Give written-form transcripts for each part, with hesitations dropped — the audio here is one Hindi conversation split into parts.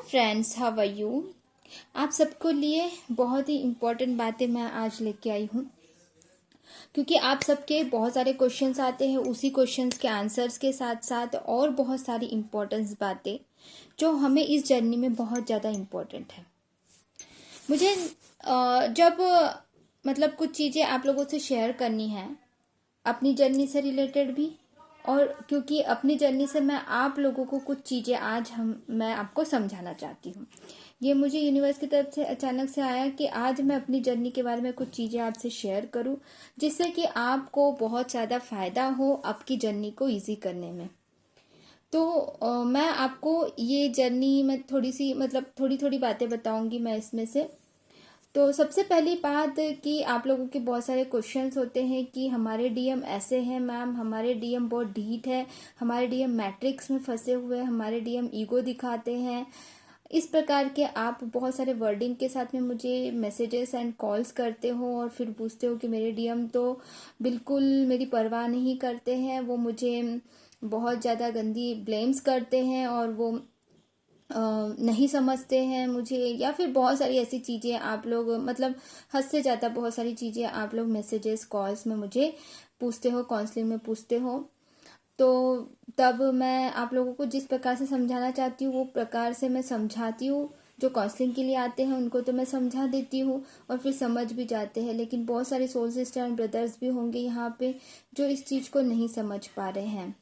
Friends, how are you. आप सबको लिए बहुत ही इम्पोर्टेंट बातें मैं आज लेके आई हूँ, क्योंकि आप सबके बहुत सारे क्वेश्चंस आते हैं। उसी क्वेश्चंस के आंसर्स के साथ साथ और बहुत सारी इम्पोर्टेंस बातें जो हमें इस जर्नी में बहुत ज़्यादा इम्पोर्टेंट है। मुझे जब मतलब कुछ चीज़ें आप लोगों से शेयर करनी है, अपनी जर्नी से रिलेटेड भी, और क्योंकि अपनी जर्नी से मैं आप लोगों को कुछ चीज़ें आज मैं आपको समझाना चाहती हूँ। ये मुझे यूनिवर्स की तरफ से अचानक से आया कि आज मैं अपनी जर्नी के बारे में कुछ चीज़ें आपसे शेयर करूँ, जिससे कि आपको बहुत ज़्यादा फ़ायदा हो आपकी जर्नी को ईजी करने में। तो मैं आपको ये जर्नी में थोड़ी थोड़ी बातें बताऊंगी मैं इसमें से। तो सबसे पहली बात कि आप लोगों के बहुत सारे क्वेश्चंस होते हैं कि हमारे डीएम ऐसे हैं मैम, हमारे डीएम बहुत ढीठ है, हमारे डीएम मैट्रिक्स में फंसे हुए हैं, हमारे डीएम ईगो दिखाते हैं। इस प्रकार के आप बहुत सारे वर्डिंग के साथ में मुझे मैसेजेस एंड कॉल्स करते हो और फिर पूछते हो कि मेरे डीएम तो बिल्कुल मेरी परवाह नहीं करते हैं, वो मुझे बहुत ज़्यादा गंदी ब्लेम्स करते हैं और वो नहीं समझते हैं मुझे, या फिर बहुत सारी ऐसी चीज़ें आप लोग हद से ज़्यादा बहुत सारी चीज़ें आप लोग मैसेजेस कॉल्स में मुझे पूछते हो, काउंसलिंग में पूछते हो। तो तब मैं आप लोगों को जिस प्रकार से समझाना चाहती हूँ वो प्रकार से मैं समझाती हूँ। जो काउंसलिंग के लिए आते हैं उनको तो मैं समझा देती हूँ और फिर समझ भी जाते हैं, लेकिन बहुत सारे सोल सिस्टर एंड ब्रदर्स भी होंगे यहाँ पे जो इस चीज़ को नहीं समझ पा रहे हैं।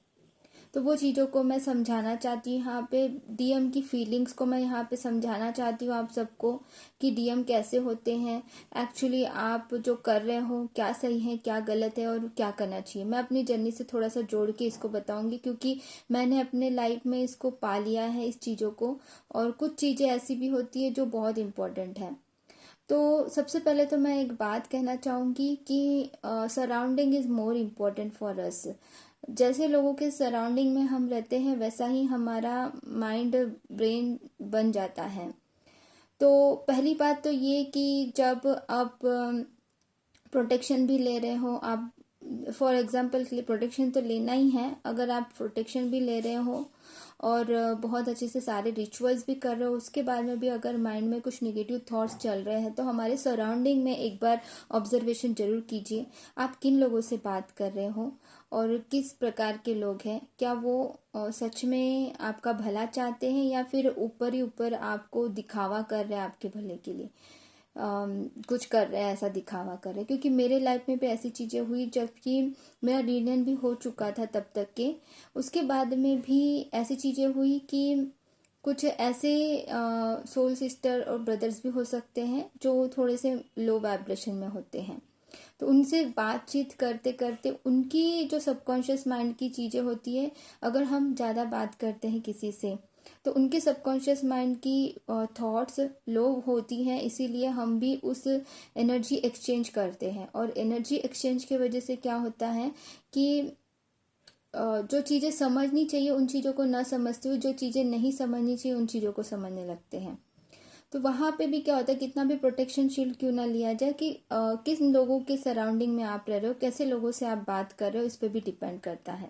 तो वो चीज़ों को मैं समझाना चाहती हूँ यहाँ पे। डीएम की फीलिंग्स को मैं यहाँ पे समझाना चाहती हूँ आप सबको कि डीएम कैसे होते हैं, एक्चुअली आप जो कर रहे हो क्या सही है क्या गलत है और क्या करना चाहिए। मैं अपनी जर्नी से थोड़ा सा जोड़ के इसको बताऊंगी, क्योंकि मैंने अपने लाइफ में इसको पा लिया है इस चीज़ों को, और कुछ चीज़ें ऐसी भी होती है जो बहुत इम्पोर्टेंट है। तो सबसे पहले तो मैं एक बात कहना चाहूँगी कि surrounding is more important for us. जैसे लोगों के सराउंडिंग में हम रहते हैं वैसा ही हमारा माइंड ब्रेन बन जाता है। तो पहली बात तो ये कि जब आप प्रोटेक्शन भी ले रहे हो, आप फॉर एग्जांपल के लिए प्रोटेक्शन तो लेना ही है, अगर आप प्रोटेक्शन भी ले रहे हो और बहुत अच्छे से सारे रिचुअल्स भी कर रहे हो, उसके बाद में भी अगर माइंड में कुछ नेगेटिव थॉट्स चल रहे हैं तो हमारे सराउंडिंग में एक बार ऑब्जर्वेशन जरूर कीजिए। आप किन लोगों से बात कर रहे हो और किस प्रकार के लोग हैं, क्या वो सच में आपका भला चाहते हैं या फिर ऊपर ही ऊपर आपको दिखावा कर रहे हैं, आपके भले के लिए कुछ कर रहे हैं, ऐसा दिखावा कर रहे हैं। क्योंकि मेरे लाइफ में भी ऐसी चीज़ें हुई, जबकि मेरा रियूनियन भी हो चुका था तब तक के, उसके बाद में भी ऐसी चीज़ें हुई कि कुछ ऐसे सोल सिस्टर और ब्रदर्स भी हो सकते हैं जो थोड़े से लो वाइब्रेशन में होते हैं। तो उनसे बातचीत करते करते उनकी जो सबकॉन्शियस माइंड की चीज़ें होती है, अगर हम ज़्यादा बात करते हैं किसी से तो उनके सबकॉन्शियस माइंड की थॉट्स लो होती हैं, इसीलिए हम भी उस एनर्जी एक्सचेंज करते हैं। और एनर्जी एक्सचेंज की वजह से क्या होता है कि जो चीज़ें समझनी चाहिए उन चीज़ों को ना समझते हुए जो चीज़ें नहीं समझनी चाहिए उन चीज़ों को समझने लगते हैं। तो वहाँ पे भी क्या होता है, कितना भी प्रोटेक्शन शील्ड क्यों ना लिया जाए, कि किस लोगों के सराउंडिंग में आप रह रहे हो, कैसे लोगों से आप बात कर रहे हो, इस पर भी डिपेंड करता है।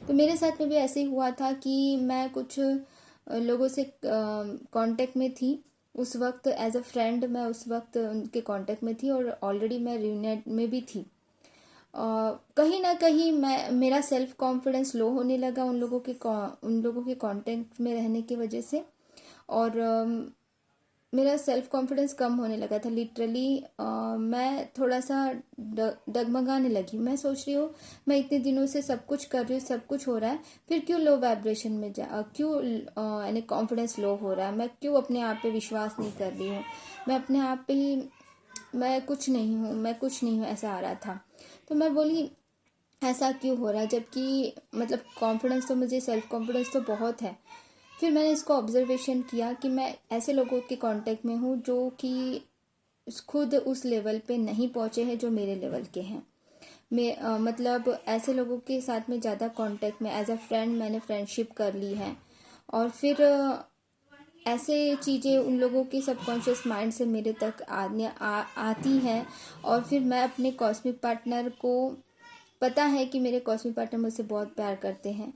तो मेरे साथ में भी ऐसे ही हुआ था कि मैं कुछ लोगों से कांटेक्ट में थी उस वक्त, एज अ फ्रेंड मैं उस वक्त उनके कांटेक्ट में थी और ऑलरेडी मैं रियूनियन में भी थी। कहीं ना कहीं मेरा सेल्फ कॉन्फिडेंस लो होने लगा उन लोगों के कांटेक्ट में रहने की वजह से, और मेरा सेल्फ कॉन्फिडेंस कम होने लगा था लिटरली। मैं थोड़ा सा डगमगाने लगी। मैं सोच रही हूँ मैं इतने दिनों से सब कुछ कर रही हूँ, सब कुछ हो रहा है, फिर क्यों लो वाइब्रेशन में क्यों यानी कॉन्फिडेंस लो हो रहा है, मैं क्यों अपने आप पे विश्वास नहीं कर रही हूँ, मैं अपने आप पे ही मैं कुछ नहीं हूँ, मैं कुछ नहीं हूँ, ऐसा आ रहा था। तो मैं बोली ऐसा क्यों हो रहा है, जबकि कॉन्फिडेंस तो मुझे, सेल्फ कॉन्फिडेंस तो बहुत है। फिर मैंने इसको ऑब्जर्वेशन किया कि मैं ऐसे लोगों के कांटेक्ट में हूँ जो कि खुद उस लेवल पे नहीं पहुँचे हैं जो मेरे लेवल के हैं। मैं ऐसे लोगों के साथ में ज़्यादा कांटेक्ट में एज अ फ्रेंड मैंने फ्रेंडशिप कर ली है, और फिर ऐसे चीज़ें उन लोगों के सबकॉन्शियस माइंड से मेरे तक आती हैं। और फिर मैं अपने कॉस्मिक पार्टनर को पता है कि मेरे कॉस्मिक पार्टनर मुझसे बहुत प्यार करते हैं,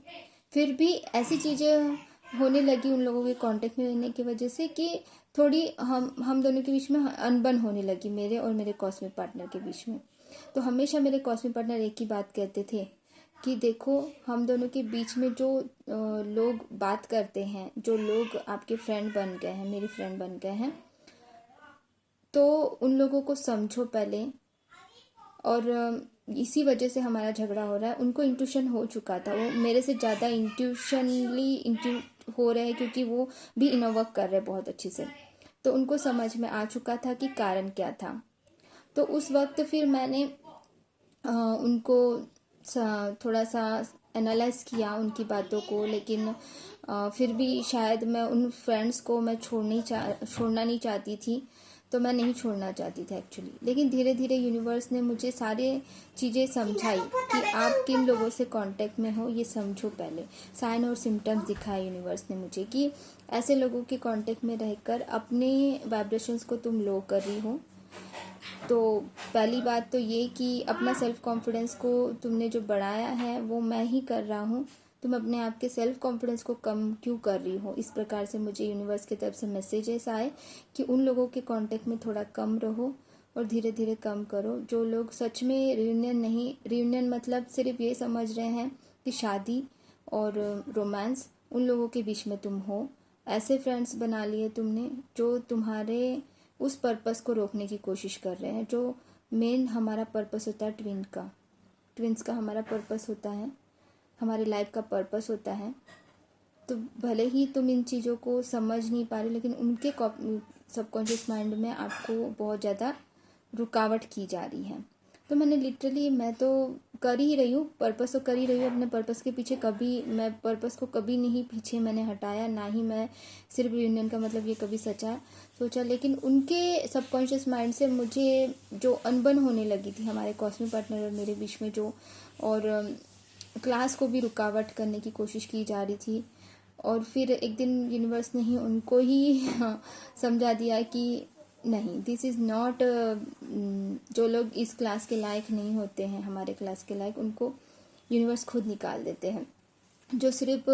फिर भी ऐसी चीज़ें होने लगी उन लोगों के कांटेक्ट में रहने की वजह से कि थोड़ी हम दोनों के बीच में अनबन होने लगी, मेरे और मेरे कॉस्मिक पार्टनर के बीच में। तो हमेशा मेरे कॉस्मिक पार्टनर एक ही बात कहते थे कि देखो, हम दोनों के बीच में जो लोग बात करते हैं, जो लोग आपके फ्रेंड बन गए हैं, मेरी फ्रेंड बन गए हैं, तो उन लोगों को समझो पहले। और इसी वजह से हमारा झगड़ा हो रहा है। उनको इंट्यूशन हो चुका था, वो मेरे से ज़्यादा इंट्यू हो रहे हैं, क्योंकि वो भी इनर वर्क कर रहे हैं बहुत अच्छे से। तो उनको समझ में आ चुका था कि कारण क्या था। तो उस वक्त फिर मैंने उनको थोड़ा सा एनालाइज किया उनकी बातों को, लेकिन फिर भी शायद मैं उन फ्रेंड्स को मैं छोड़ना नहीं चाहती थी। तो मैं नहीं छोड़ना चाहती थी एक्चुअली। लेकिन धीरे धीरे यूनिवर्स ने मुझे सारे चीज़ें समझाई कि आप किन लोगों से कांटेक्ट में हो, ये समझो पहले। साइन और सिम्टम्स दिखाए यूनिवर्स ने मुझे कि ऐसे लोगों के कांटेक्ट में रहकर अपने वाइब्रेशंस को तुम लो कर रही हो। तो पहली बात तो ये कि अपना सेल्फ कॉन्फिडेंस को तुमने जो बढ़ाया है वो मैं ही कर रहा हूँ। तुम अपने आप के सेल्फ कॉन्फिडेंस को कम क्यों कर रही हो। इस प्रकार से मुझे यूनिवर्स की तरफ से मैसेजेस आए कि उन लोगों के कांटेक्ट में थोड़ा कम रहो और धीरे धीरे कम करो। जो लोग सच में रियूनियन मतलब सिर्फ ये समझ रहे हैं कि शादी और रोमांस, उन लोगों के बीच में तुम हो। ऐसे फ्रेंड्स बना लिए तुमने जो तुम्हारे उस पर्पस को रोकने की कोशिश कर रहे हैं। जो मेन हमारा पर्पस होता है ट्विंस का हमारा पर्पस होता है, हमारी लाइफ का पर्पस होता है। तो भले ही तुम इन चीज़ों को समझ नहीं पा रहे, लेकिन उनके सबकॉन्शियस माइंड में आपको बहुत ज़्यादा रुकावट की जा रही है। तो मैं तो कर ही रही हूँ, पर्पस तो कर ही रही हूँ। अपने पर्पस के पीछे मैं पर्पस को कभी नहीं पीछे मैंने हटाया, ना ही मैं सिर्फ यूनियन का मतलब ये कभी सोचा। लेकिन उनके सबकॉन्शियस माइंड से मुझे जो अनबन होने लगी थी हमारे कॉस्मिक पार्टनर और मेरे बीच में, और क्लास को भी रुकावट करने की कोशिश की जा रही थी। और फिर एक दिन यूनिवर्स ने ही उनको ही समझा दिया कि नहीं, दिस इज़ नॉट, जो लोग इस क्लास के लायक नहीं होते हैं, हमारे क्लास के लायक, उनको यूनिवर्स खुद निकाल देते हैं। जो सिर्फ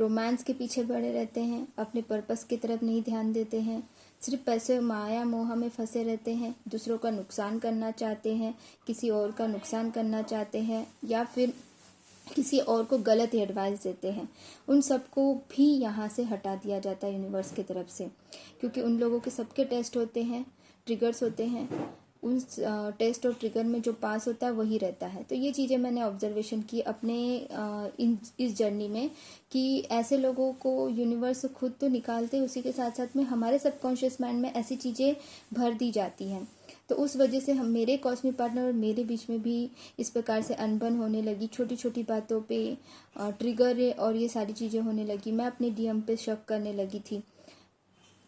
रोमांस के पीछे पड़े रहते हैं, अपने पर्पस की तरफ नहीं ध्यान देते हैं, सिर्फ पैसे माया मोह में फंसे रहते हैं, दूसरों का नुकसान करना चाहते हैं, किसी और का नुकसान करना चाहते हैं, या फिर किसी और को गलत एडवाइस देते हैं, उन सबको भी यहाँ से हटा दिया जाता है यूनिवर्स की तरफ से। क्योंकि उन लोगों के सबके टेस्ट होते हैं, ट्रिगर्स होते हैं, उन टेस्ट और ट्रिगर में जो पास होता है वही रहता है। तो ये चीज़ें मैंने ऑब्जर्वेशन की अपने इस जर्नी में कि ऐसे लोगों को यूनिवर्स खुद तो निकालते, उसी के साथ साथ में हमारे सबकॉन्शियस माइंड में ऐसी चीज़ें भर दी जाती हैं। तो उस वजह से मेरे कॉस्मिक पार्टनर और मेरे बीच में भी इस प्रकार से अनबन होने लगी। छोटी छोटी बातों पे ट्रिगर और ये सारी चीज़ें होने लगी। मैं अपने डीएम पे शक करने लगी थी।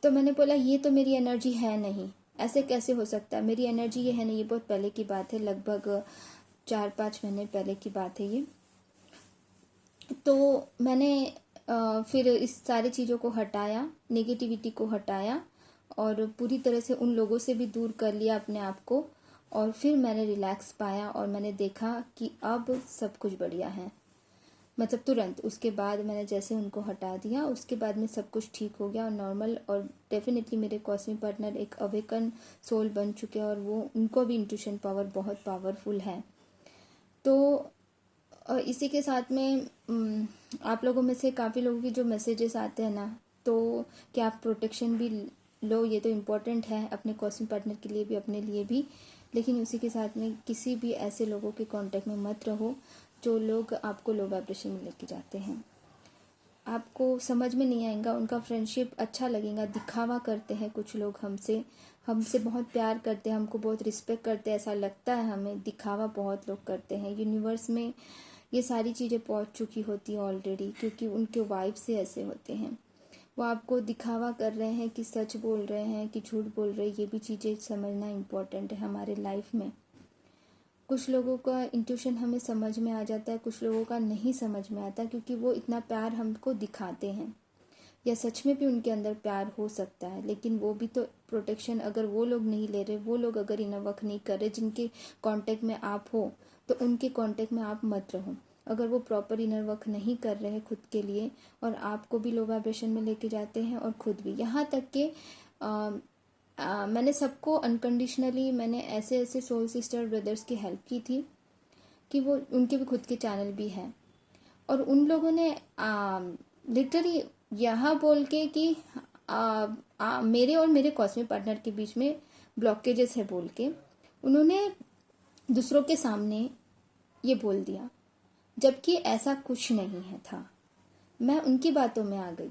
तो मैंने बोला ये तो मेरी एनर्जी है नहीं, ऐसे कैसे हो सकता है, मेरी एनर्जी ये है नहीं। ये बहुत पहले की बात है, लगभग 4-5 महीने पहले की बात है ये। तो मैंने फिर इस सारी चीज़ों को हटाया, नेगेटिविटी को हटाया और पूरी तरह से उन लोगों से भी दूर कर लिया अपने आप को। और फिर मैंने रिलैक्स पाया और मैंने देखा कि अब सब कुछ बढ़िया है। मतलब तुरंत उसके बाद मैंने जैसे उनको हटा दिया, उसके बाद में सब कुछ ठीक हो गया और नॉर्मल। और डेफिनेटली मेरे कॉस्मिक पार्टनर एक अवेकन सोल बन चुके हैं और वो उनको भी इंट्यूशन पावर बहुत पावरफुल है। तो इसी के साथ में आप लोगों में से काफ़ी लोगों की जो मैसेजेस आते हैं ना, तो क्या आप प्रोटेक्शन भी लो, ये तो इम्पोर्टेंट है अपने कॉस्मिक पार्टनर के लिए भी, अपने लिए भी। लेकिन उसी के साथ में किसी भी ऐसे लोगों के कांटेक्ट में मत रहो जो लोग आपको लो वाइब्रेशन में लेके जाते हैं। आपको समझ में नहीं आएगा, उनका फ्रेंडशिप अच्छा लगेगा, दिखावा करते हैं कुछ लोग हमसे बहुत प्यार करते हैं, हमको बहुत रिस्पेक्ट करते हैं, ऐसा लगता है हमें, दिखावा बहुत लोग करते हैं। यूनिवर्स में ये सारी चीज़ें पहुंच चुकी होती हैं ऑलरेडी, क्योंकि उनके वाइब से ऐसे होते हैं। वो आपको दिखावा कर रहे हैं कि सच बोल रहे हैं कि झूठ बोल रहे हैं, ये भी चीज़ें समझना इम्पोर्टेंट है हमारे लाइफ में। कुछ लोगों का इंट्यूशन हमें समझ में आ जाता है, कुछ लोगों का नहीं समझ में आता, क्योंकि वो इतना प्यार हमको दिखाते हैं, या सच में भी उनके अंदर प्यार हो सकता है, लेकिन वो भी तो प्रोटेक्शन अगर वो लोग नहीं ले रहे, वो लोग अगर इनर वर्क नहीं कर रहे जिनके कांटेक्ट में आप हो, तो उनके कांटेक्ट में आप मत रहो। अगर वो प्रॉपर इनर वर्क नहीं कर रहे हैं खुद के लिए, और आपको भी लो वाइब्रेशन में लेके जाते हैं और खुद भी, यहाँ तक कि मैंने सबको अनकंडीशनली, मैंने ऐसे ऐसे सोल सिस्टर ब्रदर्स की हेल्प की थी कि वो, उनके भी खुद के चैनल भी हैं, और उन लोगों ने लिटरली यहाँ बोल के कि मेरे और मेरे कॉस्मिक पार्टनर के बीच में ब्लॉकेजेस है बोल के, उन्होंने दूसरों के सामने ये बोल दिया, जबकि ऐसा कुछ नहीं है था। मैं उनकी बातों में आ गई।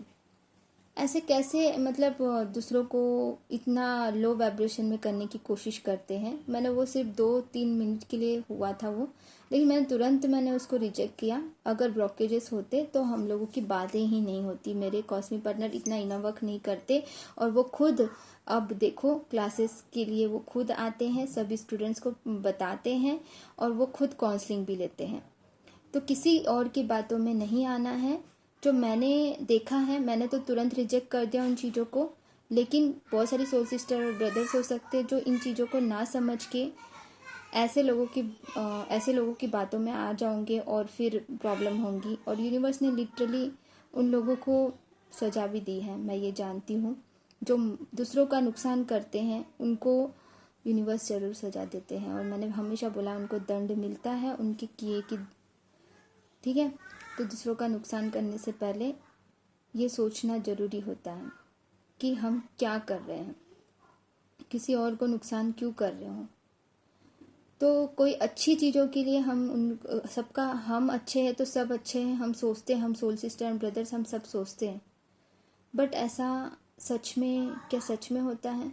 ऐसे कैसे, मतलब दूसरों को इतना लो वाइब्रेशन में करने की कोशिश करते हैं। मैंने वो सिर्फ 2-3 मिनट के लिए हुआ था वो, लेकिन मैंने उसको रिजेक्ट किया। अगर ब्लॉकेजेस होते तो हम लोगों की बातें ही नहीं होती। मेरे कॉस्मिक पार्टनर इतना इनर वर्क नहीं करते, और वो खुद, अब देखो क्लासेस के लिए वो खुद आते हैं, सभी स्टूडेंट्स को बताते हैं, और वो खुद काउंसलिंग भी लेते हैं। तो किसी और की बातों में नहीं आना है। जो मैंने देखा है, मैंने तो तुरंत रिजेक्ट कर दिया उन चीज़ों को, लेकिन बहुत सारी सोल सिस्टर और ब्रदर्स हो सकते हैं जो इन चीज़ों को ना समझ के ऐसे लोगों की बातों में आ जाओगे और फिर प्रॉब्लम होंगी। और यूनिवर्स ने लिटरली उन लोगों को सजा भी दी है, मैं ये जानती हूँ। जो दूसरों का नुकसान करते हैं उनको यूनिवर्स ज़रूर सजा देते हैं, और मैंने हमेशा बोला उनको दंड मिलता है उनके किए की। ठीक है, तो दूसरों का नुकसान करने से पहले ये सोचना ज़रूरी होता है कि हम क्या कर रहे हैं, किसी और को नुकसान क्यों कर रहे हो। तो कोई अच्छी चीज़ों के लिए हम अच्छे हैं तो सब अच्छे हैं, हम सोचते हैं, हम सोल सिस्टर एंड ब्रदर्स हम सब सोचते हैं। बट ऐसा क्या सच में होता है?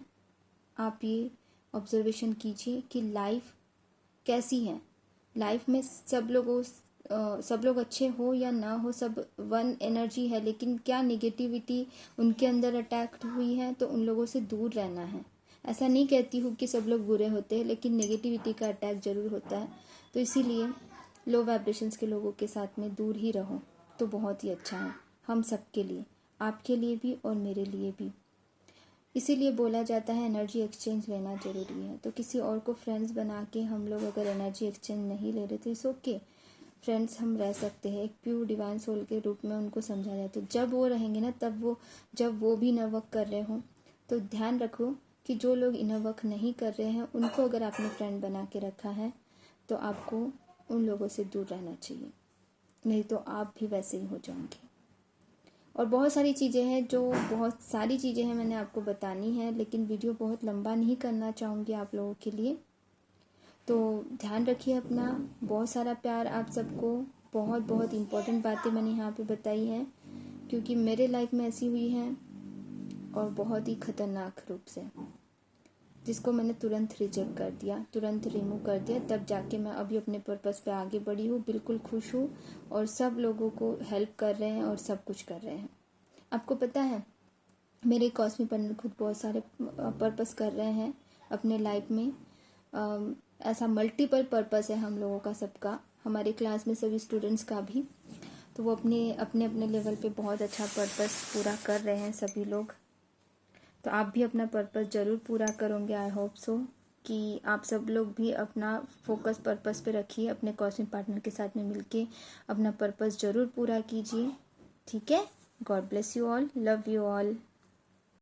आप ये ऑब्जर्वेशन कीजिए कि लाइफ कैसी है। लाइफ में सब लोग अच्छे हो या ना हो, सब वन एनर्जी है, लेकिन क्या नेगेटिविटी उनके अंदर अटैक हुई है तो उन लोगों से दूर रहना है। ऐसा नहीं कहती हूँ कि सब लोग बुरे होते हैं, लेकिन नेगेटिविटी का अटैक ज़रूर होता है। तो इसीलिए लो वाइब्रेशंस के लोगों के साथ में दूर ही रहो तो बहुत ही अच्छा है, हम सबके लिए, आपके लिए भी और मेरे लिए भी। इसीलिए बोला जाता है एनर्जी एक्सचेंज लेना ज़रूरी है। तो किसी और को फ्रेंड्स बना के हम लोग अगर एनर्जी एक्सचेंज नहीं ले रहे तो इट्स ओके, फ्रेंड्स हम रह सकते हैं। एक प्योर डिवाइन सोल के रूप में उनको समझा जाए, तो जब वो रहेंगे ना, जब वो भी इनर वर्क कर रहे हों, तो ध्यान रखो कि जो लोग इनर वर्क नहीं कर रहे हैं उनको अगर आपने फ्रेंड बना के रखा है तो आपको उन लोगों से दूर रहना चाहिए, नहीं तो आप भी वैसे ही हो जाओगे। और बहुत सारी चीज़ें हैं मैंने आपको बतानी है, लेकिन वीडियो बहुत लंबा नहीं करना चाहूँगी आप लोगों के लिए। तो ध्यान रखिए अपना, बहुत सारा प्यार आप सबको। बहुत बहुत इम्पोर्टेंट बातें मैंने यहाँ पे बताई हैं, क्योंकि मेरे लाइफ में ऐसी हुई हैं और बहुत ही ख़तरनाक रूप से, जिसको मैंने तुरंत रिजेक्ट कर दिया, तुरंत रिमूव कर दिया। तब जाके मैं अभी अपने पर्पस पे आगे बढ़ी हूँ, बिल्कुल खुश हूँ, और सब लोगों को हेल्प कर रहे हैं और सब कुछ कर रहे हैं। आपको पता है मेरे कॉस्मिक पार्टनर खुद बहुत सारे पर्पस कर रहे हैं अपने लाइफ में। ऐसा मल्टीपल पर्पस है हम लोगों का, सबका, हमारे क्लास में सभी स्टूडेंट्स का भी। तो वो अपने अपने लेवल पे बहुत अच्छा पर्पस पूरा कर रहे हैं सभी लोग। तो आप भी अपना पर्पस ज़रूर पूरा करोगे। आई होप सो कि आप सब लोग भी अपना फोकस पर्पस पे रखिए, अपने कॉस्मिक पार्टनर के साथ में मिलके अपना पर्पस ज़रूर पूरा कीजिए। ठीक है, God bless you all, love you all.